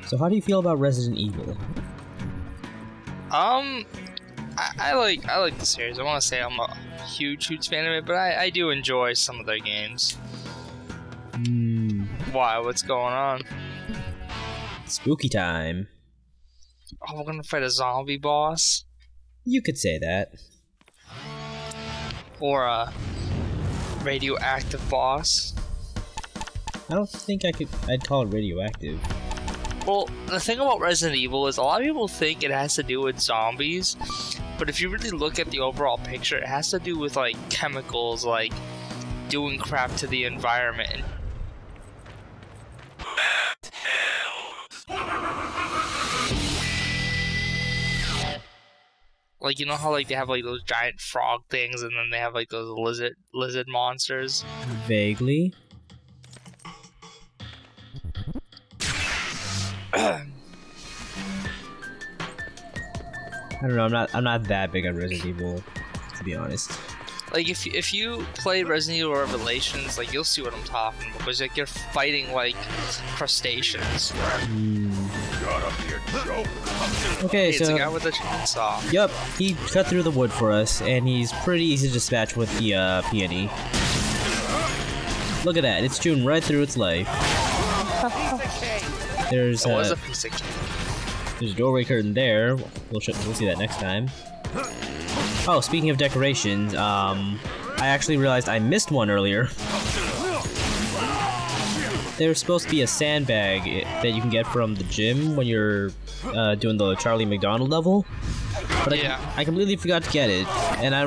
So how do you feel about Resident Evil? I like the series. I want to say I'm a huge fan of it, but I do enjoy some of their games. Why? What's going on? Spooky time. Oh, we're gonna fight a zombie boss? You could say that. Or a radioactive boss? I don't think I'd call it radioactive. Well, the thing about Resident Evil is a lot of people think it has to do with zombies, but if you really look at the overall picture, it has to do with like chemicals, like doing crap to the environment. Like, you know how like they have like those giant frog things, and then they have like those lizard monsters? Vaguely. I don't know, I'm not that big on Resident Evil, to be honest. Like, if you play Resident Evil Revelations, like, you'll see what I'm talking about. Because, like, you're fighting, like, crustaceans. Okay, hey, so... it's a guy with a chainsaw. Yup, he cut through the wood for us, and he's pretty easy to dispatch with the peony. Look at that, it's chewing right through its life. There's was a piece of cake. There's a doorway curtain there. We'll see that next time. Oh, speaking of decorations, I actually realized I missed one earlier. There's supposed to be a sandbag that you can get from the gym when you're doing the Charlie McDonald level. But I completely forgot to get it, and I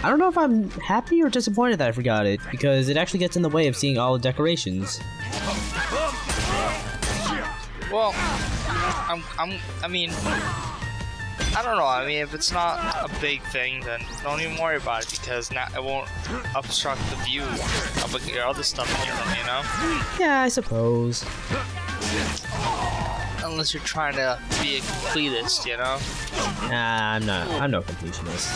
don't know if I'm happy or disappointed that I forgot it, because it actually gets in the way of seeing all the decorations. Well, I mean, I don't know. I mean, if it's not a big thing, then don't even worry about it, because now it won't obstruct the view of your other stuff in your room, you know? Yeah, I suppose. Unless you're trying to be a completist, you know? Nah, I'm not. I'm no completionist.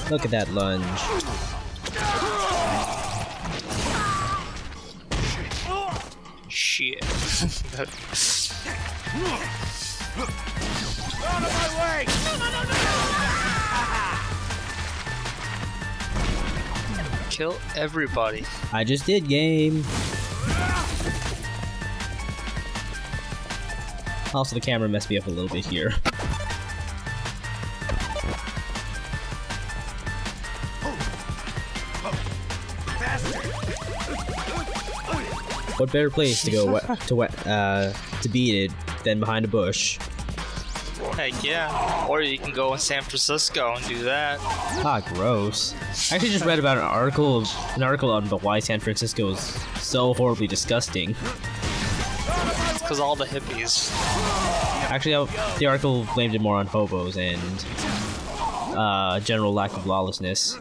Look at that lunge. Shit. Out of my way! Kill everybody. I just did, game. Also, the camera messed me up a little bit here. What better place to go to beat it than behind a bush? Heck yeah. Or you can go in San Francisco and do that. Ah, gross. I actually just read about an article on why San Francisco is so horribly disgusting. It's because all the hippies. Actually, the article blamed it more on hobos and general lack of lawlessness.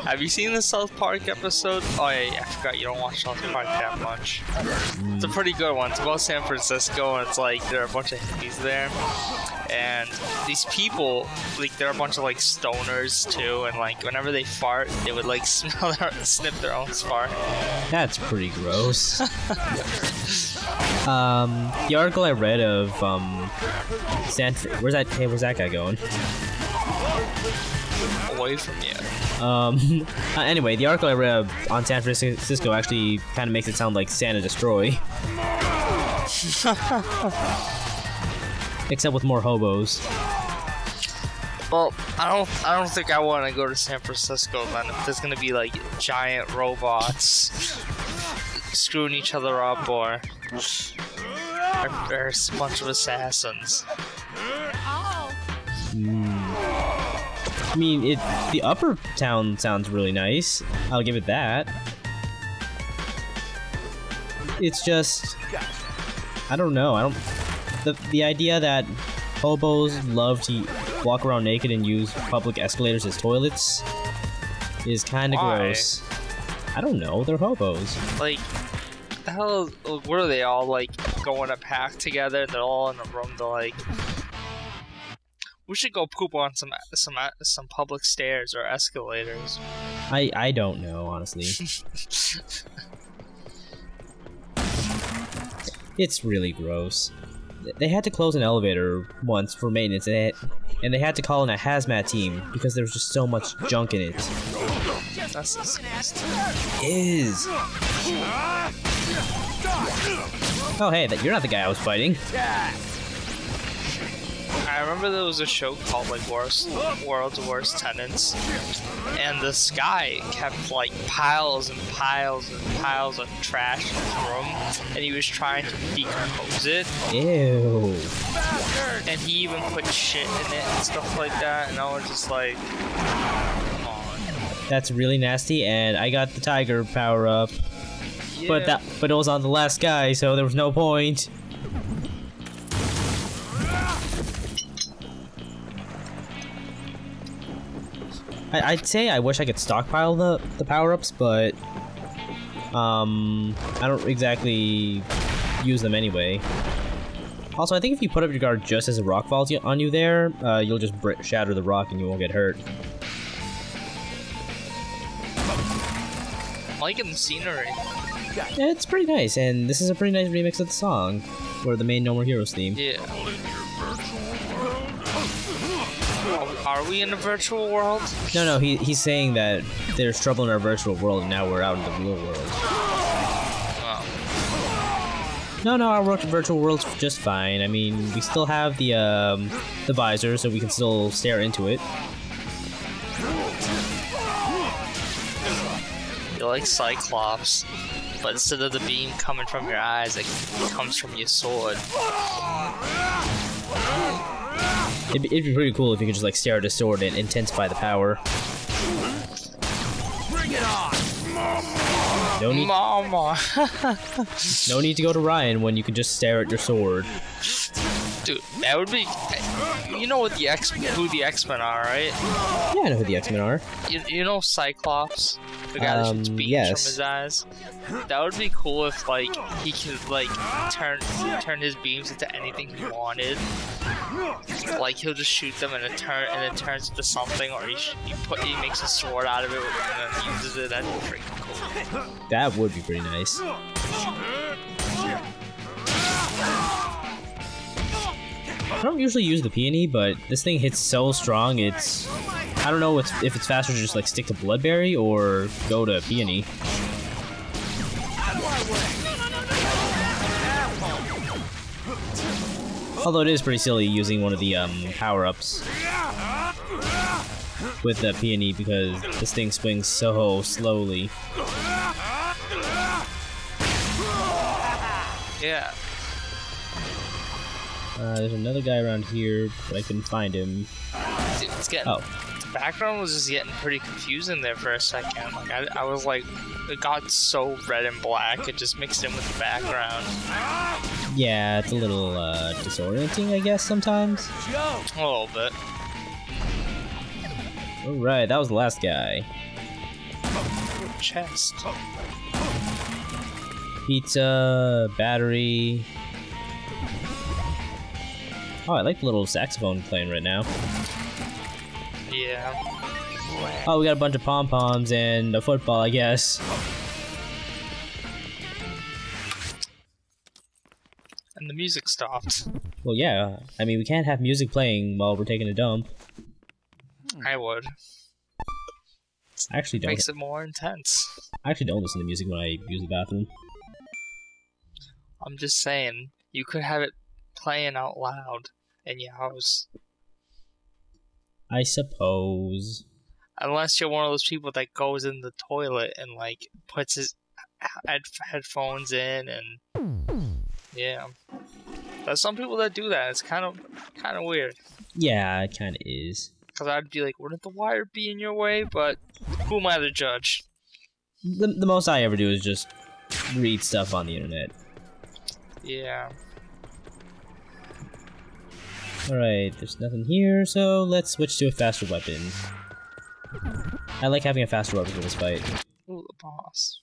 Have you seen the South Park episode? Oh yeah, I forgot you don't watch South Park that much. It's a pretty good one. It's about San Francisco, and it's like there are a bunch of hippies there, and these people, like, they're a bunch of like stoners too, and like whenever they fart, they would like sniff their own fart. That's pretty gross. The article I read of where's that guy going? Away from you. Anyway, the article I read on San Francisco actually kind of makes it sound like Santa Destroy. Except with more hobos. Well, I don't think I want to go to San Francisco then, if there's gonna be like giant robots screwing each other up, or there's a bunch of assassins. I mean, the upper town sounds really nice. I'll give it that. It's just, I don't know. The idea that hobos love to walk around naked and use public escalators as toilets is kind of gross. I don't know. They're hobos. Like, the hell? What are they all like going to pack together? They're all in a room. They're like, we should go poop on some public stairs or escalators. I don't know, honestly. It's really gross. They had to close an elevator once for maintenance, and they had to call in a hazmat team because there was just so much junk in it. That's disgusting. It is. Oh hey, you're not the guy I was fighting. I remember there was a show called like World's Worst Tenants, and this guy kept like piles and piles and piles of trash in his room, and he was trying to decompose it. Ew. And he even put shit in it and stuff like that, and I was just like, come on. That's really nasty, and I got the tiger power up. Yeah. But it was on the last guy, so there was no point. I'd say I wish I could stockpile the power-ups, but I don't exactly use them anyway. Also, I think if you put up your guard just as a rock falls on you there, you'll just shatter the rock and you won't get hurt. I'm liking the scenery. Yeah, it's pretty nice, and this is a pretty nice remix of the song, or the main No More Heroes theme. Yeah. Are we in a virtual world? No, he's saying that there's trouble in our virtual world, and now we're out in the real world. Oh. No, our virtual world's just fine. I mean, we still have the visor, so we can still stare into it. You're like Cyclops, but instead of the beam coming from your eyes, it comes from your sword. It'd be pretty cool if you could just like stare at a sword and intensify the power. Bring it on, Mama. No need to go to Ryan when you can just stare at your sword. Dude, that would be. You know what who the X-Men are, right? Yeah, I know who the X-Men are. You know Cyclops, the guy that shoots beams from his eyes. That would be cool if like he could like turn his beams into anything he wanted. Like he'll just shoot them and it turns into something, or he makes a sword out of it and then uses it. That'd be freaking cool. That would be pretty nice. I don't usually use the peony, but this thing hits so strong, it's... I don't know if it's faster to just like stick to Bloodberry or go to peony. Although it is pretty silly using one of the power-ups with the peony because this thing swings so slowly. Yeah. There's another guy around here, but I couldn't find him. Dude, it's getting... Oh. The background was just getting pretty confusing there for a second. Like, I was like... It got so red and black, it just mixed in with the background. Yeah, it's a little, disorienting, I guess, sometimes. A little bit. Alright, that was the last guy. Chest. Pizza, battery... Oh, I like the little saxophone playing right now. Yeah. Oh, we got a bunch of pom-poms and a football, I guess. And the music stopped. Well, yeah. I mean, we can't have music playing while we're taking a dump. I would. I actually don't. Makes it more intense. I actually don't listen to music when I use the bathroom. I'm just saying, you could have it playing out loud in your house. I suppose. Unless you're one of those people that goes in the toilet and like puts his headphones in and yeah. There's some people that do that. It's kind of weird. Yeah, it kind of is. Because I'd be like, wouldn't the wire be in your way? But who am I to judge? The most I ever do is just read stuff on the internet. Yeah. Alright, there's nothing here, so let's switch to a faster weapon. I like having a faster weapon for this fight. Ooh, the boss.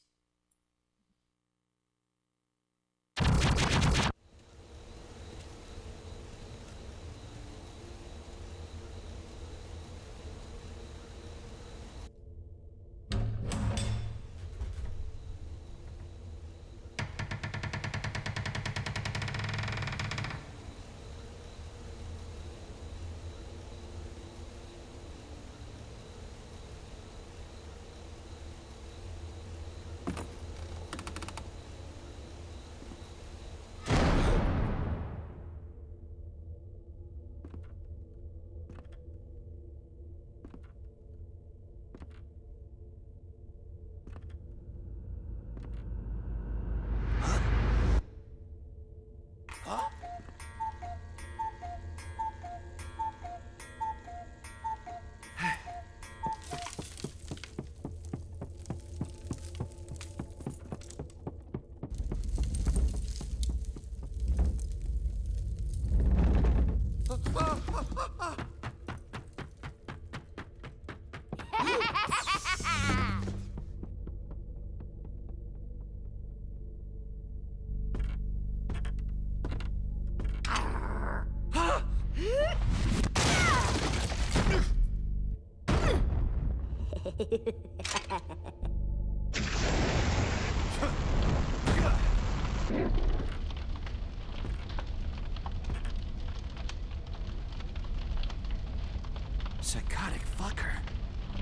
Psychotic fucker.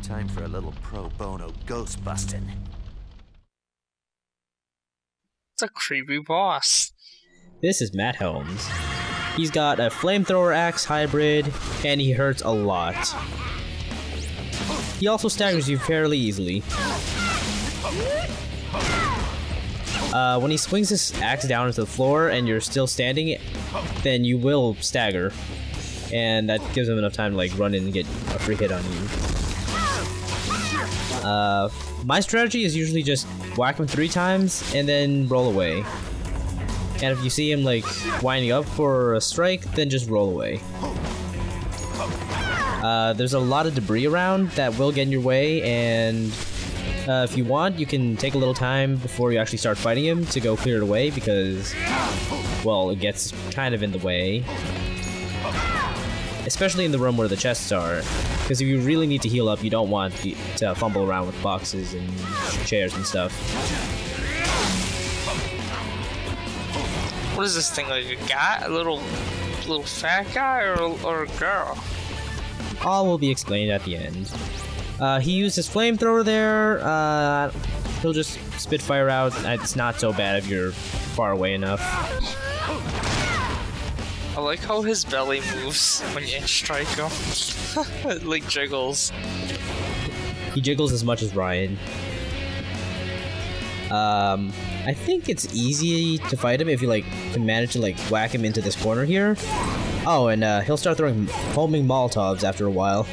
Time for a little pro bono ghost busting. It's a creepy boss. This is Matt Helms. He's got a flamethrower axe hybrid, and he hurts a lot. He also staggers you fairly easily. When he swings his axe down into the floor and you're still standing, then you will stagger. And that gives him enough time to like run in and get a free hit on you. My strategy is usually just whack him 3 times and then roll away. And if you see him like winding up for a strike, then just roll away. There's a lot of debris around that will get in your way, and if you want, you can take a little time before you actually start fighting him to go clear it away because, well, it gets kind of in the way. Especially in the room where the chests are, because if you really need to heal up, you don't want to fumble around with boxes and chairs and stuff. What is this thing, like a guy? A little fat guy or a girl? All will be explained at the end. He used his flamethrower there. He'll just spit fire out. It's not so bad if you're far away enough. I like how his belly moves when you strike him. It like jiggles. He jiggles as much as Ryan. I think it's easy to fight him if you like can manage to like whack him into this corner here. Oh, and he'll start throwing homing Molotovs after a while.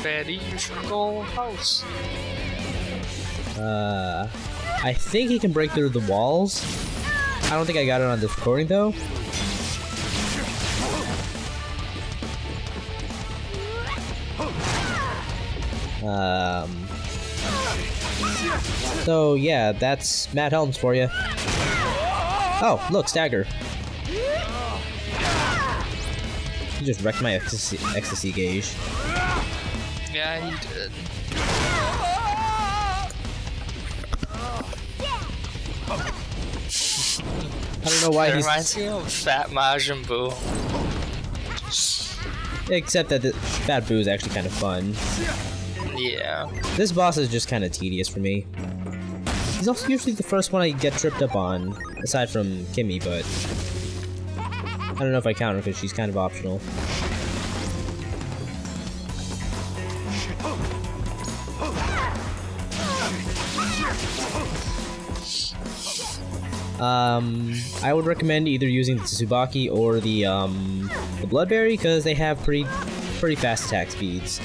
Betty, you should go house. I think he can break through the walls. I don't think I got it on this recording though. So yeah, that's Matt Helms for you. Oh, look, stagger. He just wrecked my ecstasy gauge. Yeah, he did. I don't know why it he's... reminds me of Fat Majin Buu. Except that the Fat Buu is actually kind of fun. Yeah. This boss is just kind of tedious for me. He's also usually the first one I get tripped up on, aside from Kimmy, but... I don't know if I count her because she's kind of optional. I would recommend either using the Tsubaki or the Bloodberry because they have pretty fast attack speeds.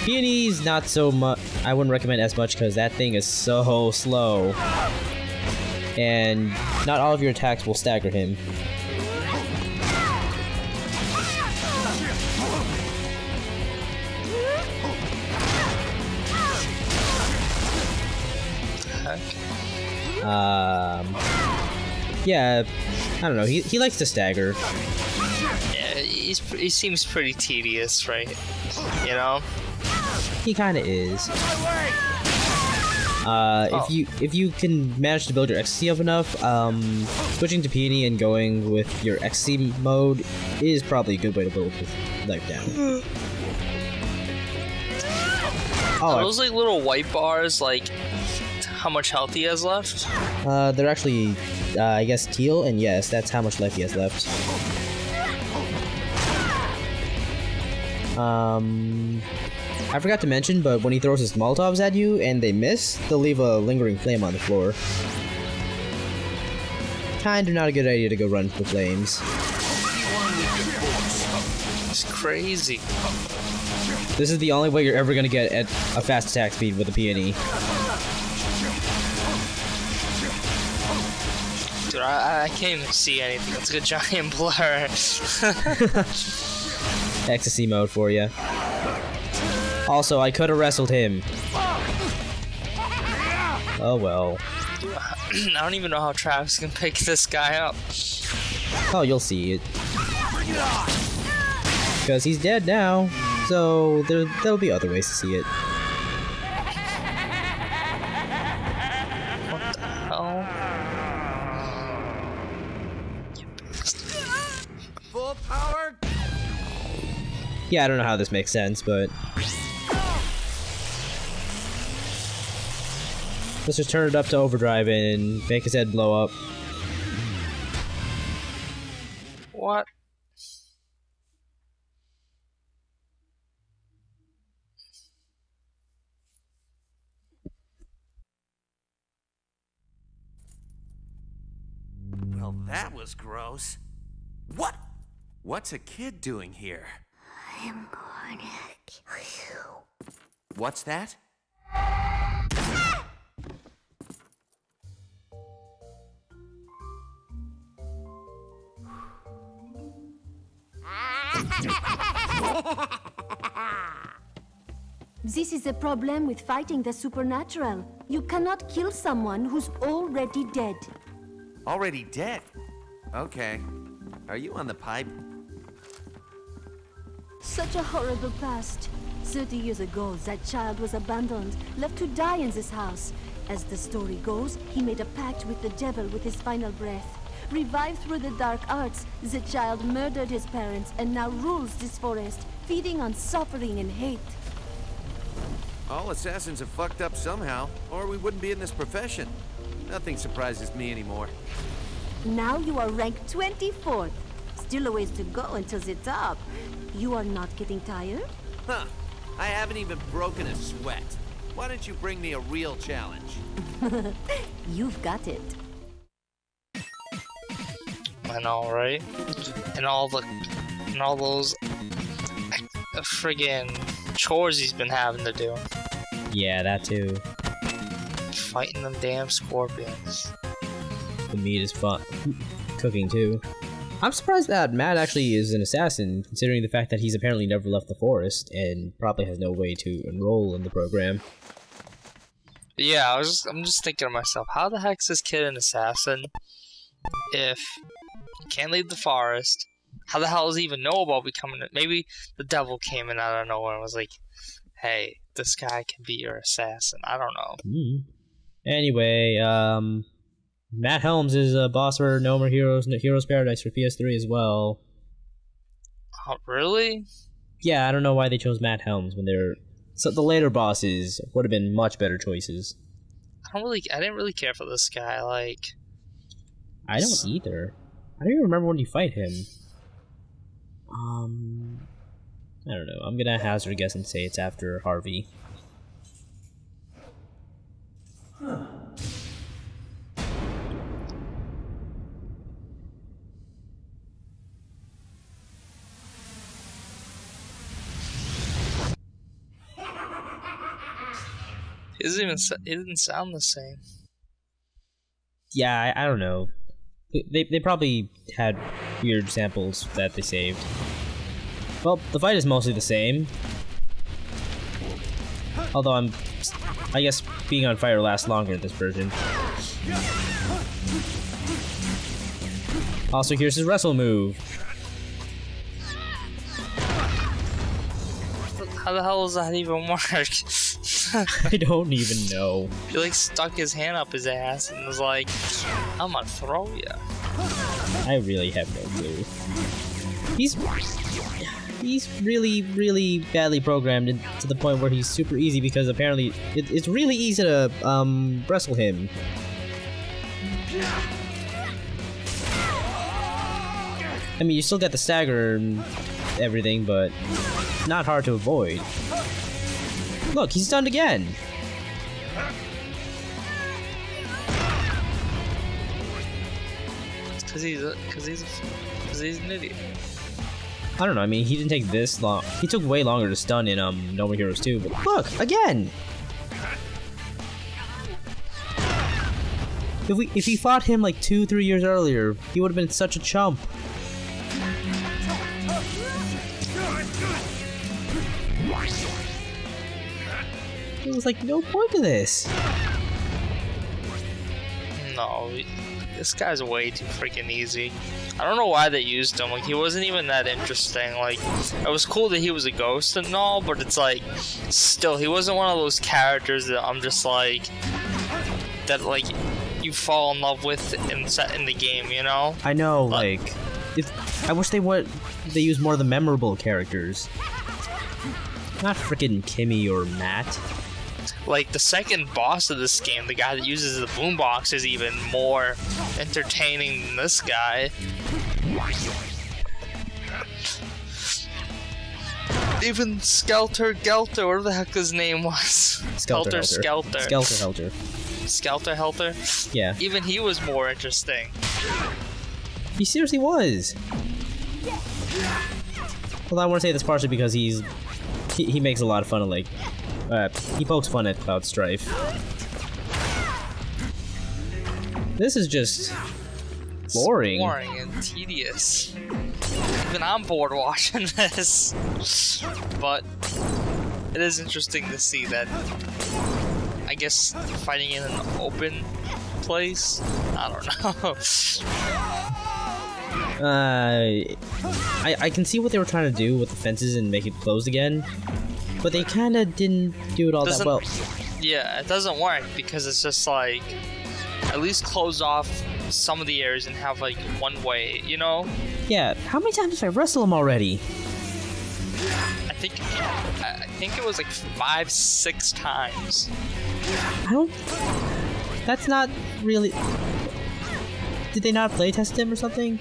Peony's not so much. I wouldn't recommend as much because that thing is so slow, and not all of your attacks will stagger him. Yeah, I don't know. He likes to stagger. Yeah, he seems pretty tedious, right? You know. He kind of is. If you can manage to build your ecstasy up enough, switching to Peony and going with your ecstasy mode is probably a good way to build his life down. Are those like little white bars, like how much health he has left? They're actually, I guess, teal, and yes, that's how much life he has left. I forgot to mention, but when he throws his Molotovs at you and they miss, they'll leave a lingering flame on the floor. Kinda not a good idea to go run for flames. It's crazy. This is the only way you're ever gonna get at a fast attack speed with a Peony. Dude, I can't even see anything. It's like a giant blur. Ecstasy mode for you. Also, I could have wrestled him. Oh well. I don't even know how Travis can pick this guy up. Oh, you'll see it. Because he's dead now, so there'll be other ways to see it. What the hell? Full power. Yeah, I don't know how this makes sense, but let's just turn it up to overdrive and make his head blow up. What? Well, that was gross. What? What's a kid doing here? I'm gonna kill you. What's that? This is a problem with fighting the supernatural. You cannot kill someone who's already dead. Already dead? Okay. Are you on the pipe? Such a horrible past. 30 years ago, that child was abandoned, left to die in this house. As the story goes, he made a pact with the devil with his final breath. Revived through the dark arts, the child murdered his parents and now rules this forest, feeding on suffering and hate. All assassins have fucked up somehow, or we wouldn't be in this profession. Nothing surprises me anymore. Now you are ranked 24th. Still a ways to go until the top. You are not getting tired? Huh. I haven't even broken a sweat. Why don't you bring me a real challenge? You've got it. I know, right? And all those friggin' chores he's been having to do. Yeah, that too. Fighting them damn scorpions. The meat is fun. Cooking too. I'm surprised that Matt actually is an assassin, considering the fact that he's apparently never left the forest and probably has no way to enroll in the program. Yeah, I'm just thinking to myself, how the heck is this kid an assassin if he can't leave the forest? How the hell does he even know about becoming it? Maybe the devil came in out of nowhere and was like, hey, this guy can be your assassin. I don't know. Anyway, Matt Helms is a boss for No More Heroes Paradise for PS3 as well. Oh, really? Yeah, I don't know why they chose Matt Helms when they're... So the later bosses would have been much better choices. I didn't really care for this guy, like... I don't either. I don't even remember when you fight him. I don't know. I'm gonna hazard a guess and say it's after Harvey. Huh. It didn't sound the same. Yeah, I don't know. They probably had weird samples that they saved. Well, the fight is mostly the same. Although I guess being on fire lasts longer in this version. Also, here's his wrestle move. How the hell does that even work? I don't even know. He like stuck his hand up his ass and was like, I'm gonna throw ya. I really have no clue. He's really, really badly programmed to the point where he's super easy because apparently it's really easy to wrestle him. I mean, you still get the stagger and everything, but it's not hard to avoid. Look, he's stunned again. Cause he's an idiot. I don't know, I mean, he didn't take this long. He took way longer to stun in No More Heroes 2, but look, again! If he fought him like 2-3 years earlier, he would have been such a chump. There was like no point to this. No, this guy's way too freaking easy. I don't know why they used him. Like, he wasn't even that interesting. Like, it was cool that he was a ghost and all, but it's like, still, he wasn't one of those characters that I'm just like, that like you fall in love with in the game, you know? I know, but, like, I wish they use more of the memorable characters. Not freaking Kimmy or Matt. Like, the second boss of this game, the guy that uses the boombox, is even more entertaining than this guy. Even Skelter Gelter, whatever the heck his name was. Skelter. Skelter Helter? Yeah. Even he was more interesting. He seriously was. Well, I want to say this partially because he makes a lot of fun of, like, he pokes fun at Cloud Strife. This is just boring. It's boring and tedious. Even I'm bored watching this. But it is interesting to see that, I guess, fighting in an open place? I don't know. I can see what they were trying to do with the fences and make it closed again, but they kind of didn't do it all that well. Yeah, it doesn't work because it's just like, at least close off some of the areas and have like one way, you know? Yeah, how many times did I wrestle him already? I think it was like 5-6 times. That's not really... Did they not playtest him or something?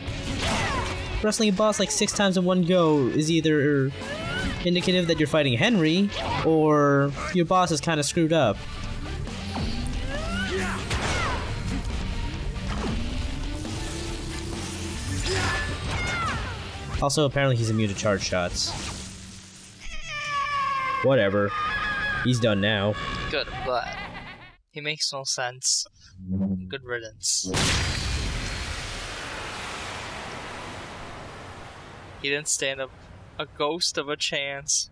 Wrestling a boss like 6 times in one go is either indicative that you're fighting Henry, or your boss is kind of screwed up. Also, apparently he's immune to charge shots. Whatever. He's done now. Good, but he makes no sense. Good riddance. He didn't stand up a ghost of a chance.